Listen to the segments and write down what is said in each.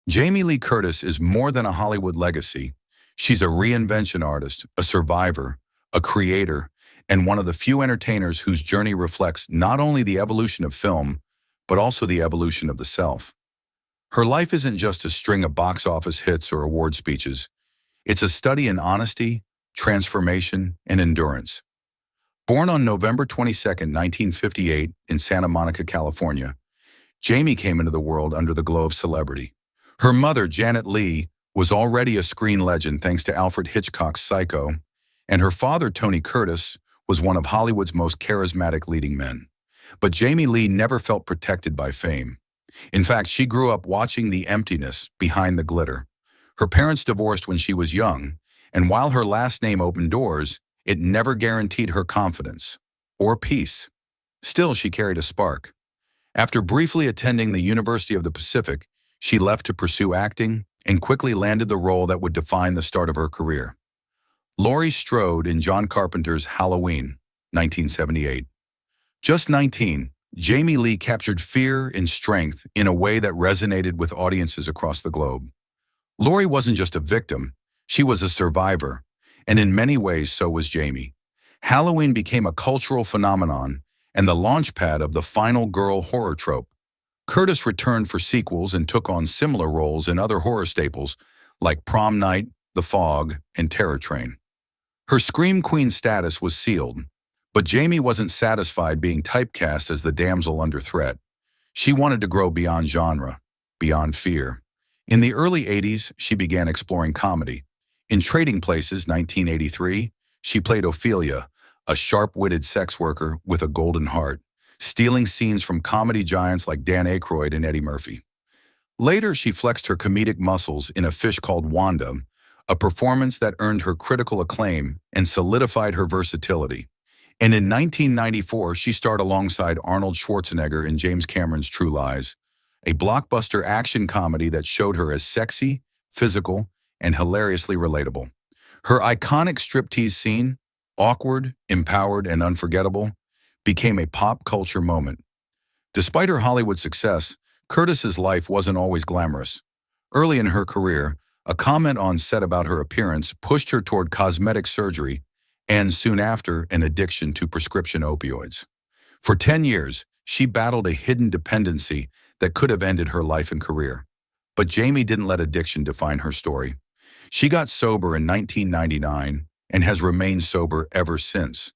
Jamie Lee Curtis is more than a Hollywood legacy. She's a reinvention artist, a survivor, a creator, and one of the few entertainers whose journey reflects not only the evolution of film, but also the evolution of the self. Her life isn't just a string of box office hits or award speeches. It's a study in honesty, transformation, and endurance. Born on November 22, 1958, in Santa Monica, California, Jamie came into the world under the glow of celebrity. Her mother, Janet Leigh, was already a screen legend thanks to Alfred Hitchcock's Psycho, and her father, Tony Curtis, was one of Hollywood's most charismatic leading men. But Jamie Lee never felt protected by fame. In fact, she grew up watching the emptiness behind the glitter. Her parents divorced when she was young, and while her last name opened doors, it never guaranteed her confidence or peace. Still, she carried a spark. After briefly attending the University of the Pacific, she left to pursue acting and quickly landed the role that would define the start of her career. Laurie Strode in John Carpenter's Halloween, 1978. Just 19, Jamie Lee captured fear and strength in a way that resonated with audiences across the globe. Laurie wasn't just a victim, she was a survivor, and in many ways so was Jamie. Halloween became a cultural phenomenon and the launchpad of the final girl horror trope. Curtis returned for sequels and took on similar roles in other horror staples like Prom Night, The Fog, and Terror Train. Her Scream Queen status was sealed, but Jamie wasn't satisfied being typecast as the damsel under threat. She wanted to grow beyond genre, beyond fear. In the early 80s, she began exploring comedy. In Trading Places, 1983, she played Ophelia, a sharp-witted sex worker with a golden heart, stealing scenes from comedy giants like Dan Aykroyd and Eddie Murphy. Later, she flexed her comedic muscles in A Fish Called Wanda, a performance that earned her critical acclaim and solidified her versatility. And in 1994, she starred alongside Arnold Schwarzenegger in James Cameron's True Lies, a blockbuster action comedy that showed her as sexy, physical, and hilariously relatable. Her iconic striptease scene, awkward, empowered, and unforgettable, became a pop culture moment. Despite her Hollywood success, Curtis's life wasn't always glamorous. Early in her career, a comment on set about her appearance pushed her toward cosmetic surgery and soon after an addiction to prescription opioids. For 10 years, she battled a hidden dependency that could have ended her life and career. But Jamie didn't let addiction define her story. She got sober in 1999 and has remained sober ever since,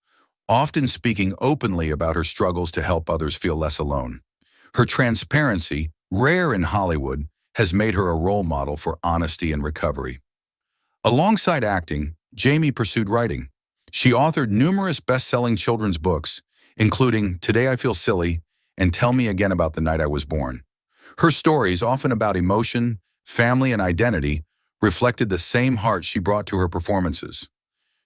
often speaking openly about her struggles to help others feel less alone. Her transparency, rare in Hollywood, has made her a role model for honesty and recovery. Alongside acting, Jamie pursued writing. She authored numerous best-selling children's books, including Today I Feel Silly and Tell Me Again About the Night I Was Born. Her stories, often about emotion, family, and identity, reflected the same heart she brought to her performances.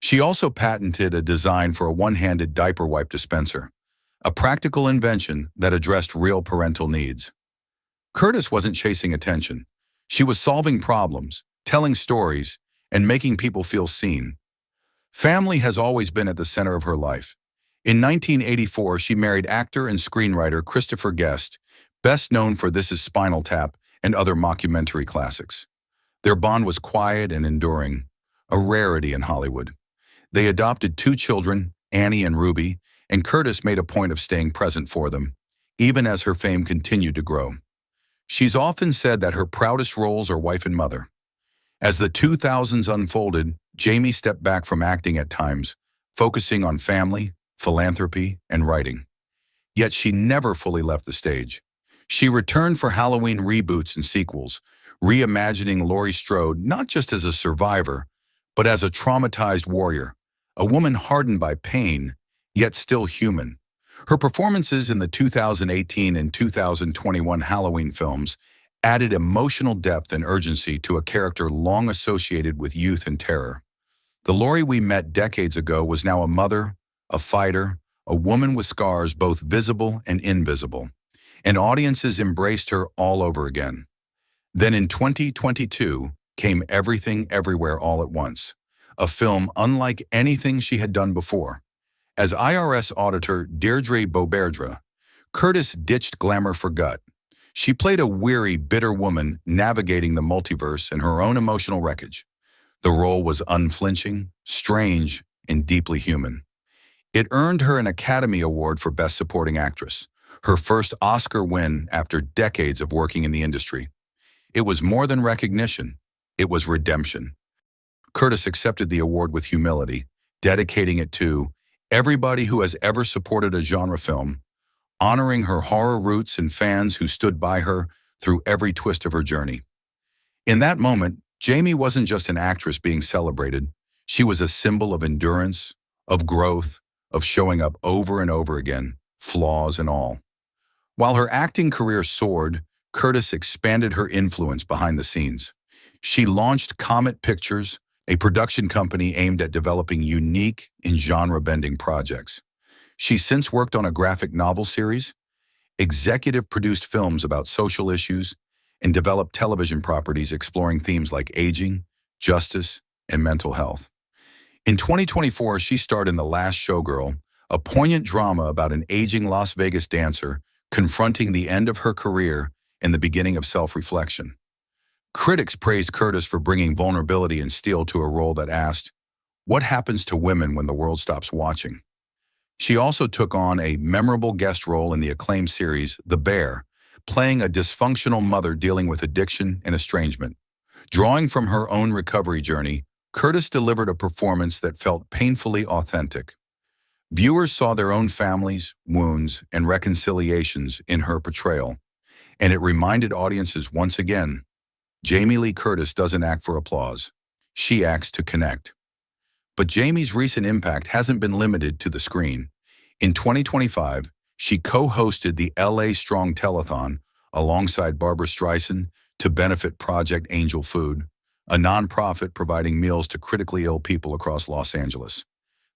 She also patented a design for a one-handed diaper wipe dispenser, a practical invention that addressed real parental needs. Curtis wasn't chasing attention. She was solving problems, telling stories, and making people feel seen. Family has always been at the center of her life. In 1984, she married actor and screenwriter Christopher Guest, best known for This Is Spinal Tap and other mockumentary classics. Their bond was quiet and enduring, a rarity in Hollywood. They adopted 2 children, Annie and Ruby, and Curtis made a point of staying present for them, even as her fame continued to grow. She's often said that her proudest roles are wife and mother. As the 2000s unfolded, Jamie stepped back from acting at times, focusing on family, philanthropy, and writing. Yet she never fully left the stage. She returned for Halloween reboots and sequels, reimagining Laurie Strode not just as a survivor, but as a traumatized warrior, a woman hardened by pain, yet still human. Her performances in the 2018 and 2021 Halloween films added emotional depth and urgency to a character long associated with youth and terror. The Laurie we met decades ago was now a mother, a fighter, a woman with scars both visible and invisible, and audiences embraced her all over again. Then in 2022 came Everything Everywhere All at Once, a film unlike anything she had done before. As IRS auditor Deirdre Beauberdre, Curtis ditched glamour for gut. She played a weary, bitter woman navigating the multiverse in her own emotional wreckage. The role was unflinching, strange, and deeply human. It earned her an Academy Award for Best Supporting Actress, her first Oscar win after decades of working in the industry. It was more than recognition, it was redemption. Curtis accepted the award with humility, dedicating it to everybody who has ever supported a genre film, honoring her horror roots and fans who stood by her through every twist of her journey. In that moment, Jamie wasn't just an actress being celebrated. She was a symbol of endurance, of growth, of showing up over and over again, flaws and all. While her acting career soared, Curtis expanded her influence behind the scenes. She launched Comet Pictures, a production company aimed at developing unique and genre-bending projects. She's since worked on a graphic novel series, executive-produced films about social issues, and developed television properties exploring themes like aging, justice, and mental health. In 2024, she starred in The Last Showgirl, a poignant drama about an aging Las Vegas dancer confronting the end of her career and the beginning of self-reflection. Critics praised Curtis for bringing vulnerability and steel to a role that asked, "What happens to women when the world stops watching?" She also took on a memorable guest role in the acclaimed series The Bear, playing a dysfunctional mother dealing with addiction and estrangement. Drawing from her own recovery journey, Curtis delivered a performance that felt painfully authentic. Viewers saw their own families, wounds, and reconciliations in her portrayal, and it reminded audiences once again, Jamie Lee Curtis doesn't act for applause. She acts to connect. But Jamie's recent impact hasn't been limited to the screen. In 2025, she co-hosted the LA Strong Telethon alongside Barbra Streisand to benefit Project Angel Food, a nonprofit providing meals to critically ill people across Los Angeles.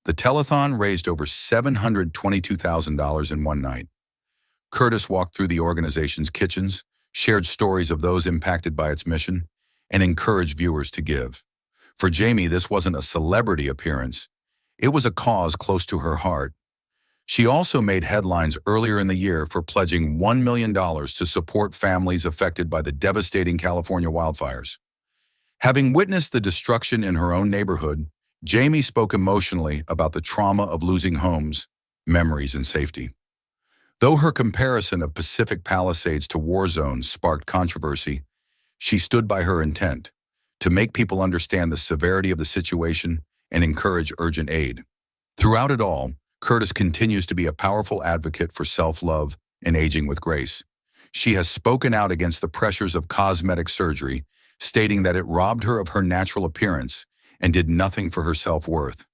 The telethon raised over $722,000 in one night. Curtis walked through the organization's kitchens, shared stories of those impacted by its mission, and encouraged viewers to give. For Jamie, this wasn't a celebrity appearance. It was a cause close to her heart. She also made headlines earlier in the year for pledging $1 million to support families affected by the devastating California wildfires. Having witnessed the destruction in her own neighborhood, Jamie spoke emotionally about the trauma of losing homes, memories, and safety. Though her comparison of Pacific Palisades to war zones sparked controversy, she stood by her intent to make people understand the severity of the situation and encourage urgent aid. Throughout it all, Curtis continues to be a powerful advocate for self-love and aging with grace. She has spoken out against the pressures of cosmetic surgery, stating that it robbed her of her natural appearance and did nothing for her self-worth.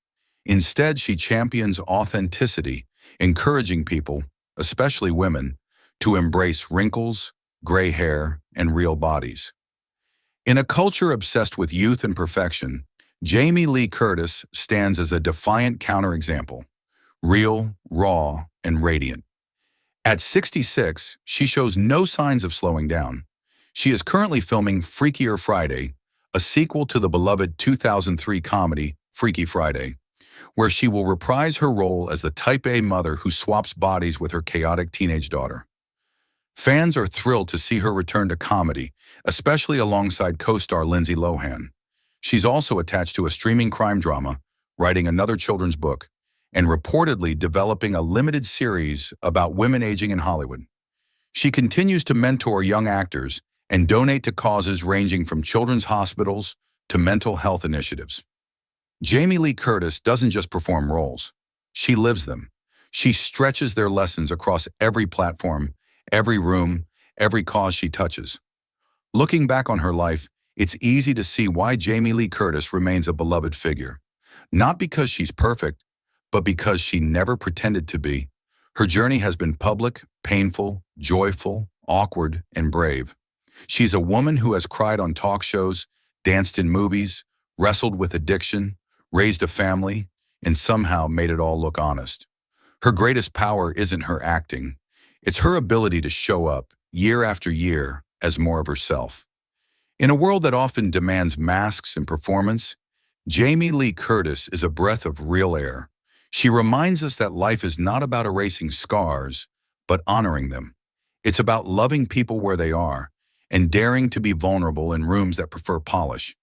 Instead, she champions authenticity, encouraging people, especially women, to embrace wrinkles, gray hair, and real bodies. In a culture obsessed with youth and perfection, Jamie Lee Curtis stands as a defiant counterexample, real, raw, and radiant. At 66, she shows no signs of slowing down. She is currently filming Freakier Friday, a sequel to the beloved 2003 comedy Freaky Friday, where she will reprise her role as the type A mother who swaps bodies with her chaotic teenage daughter. Fans are thrilled to see her return to comedy, especially alongside co-star Lindsay Lohan. She's also attached to a streaming crime drama, writing another children's book, and reportedly developing a limited series about women aging in Hollywood. She continues to mentor young actors and donate to causes ranging from children's hospitals to mental health initiatives. Jamie Lee Curtis doesn't just perform roles, she lives them. She stretches their lessons across every platform, every room, every cause she touches. Looking back on her life, it's easy to see why Jamie Lee Curtis remains a beloved figure. Not because she's perfect, but because she never pretended to be. Her journey has been public, painful, joyful, awkward, and brave. She's a woman who has cried on talk shows, danced in movies, wrestled with addiction, raised a family, and somehow made it all look honest. Her greatest power isn't her acting. It's her ability to show up, year after year, as more of herself. In a world that often demands masks and performance, Jamie Lee Curtis is a breath of real air. She reminds us that life is not about erasing scars, but honoring them. It's about loving people where they are and daring to be vulnerable in rooms that prefer polish.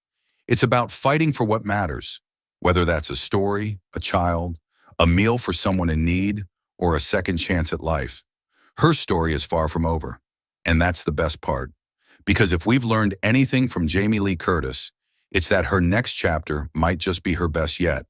It's about fighting for what matters, whether that's a story, a child, a meal for someone in need, or a second chance at life. Her story is far from over. And that's the best part. Because if we've learned anything from Jamie Lee Curtis, it's that her next chapter might just be her best yet.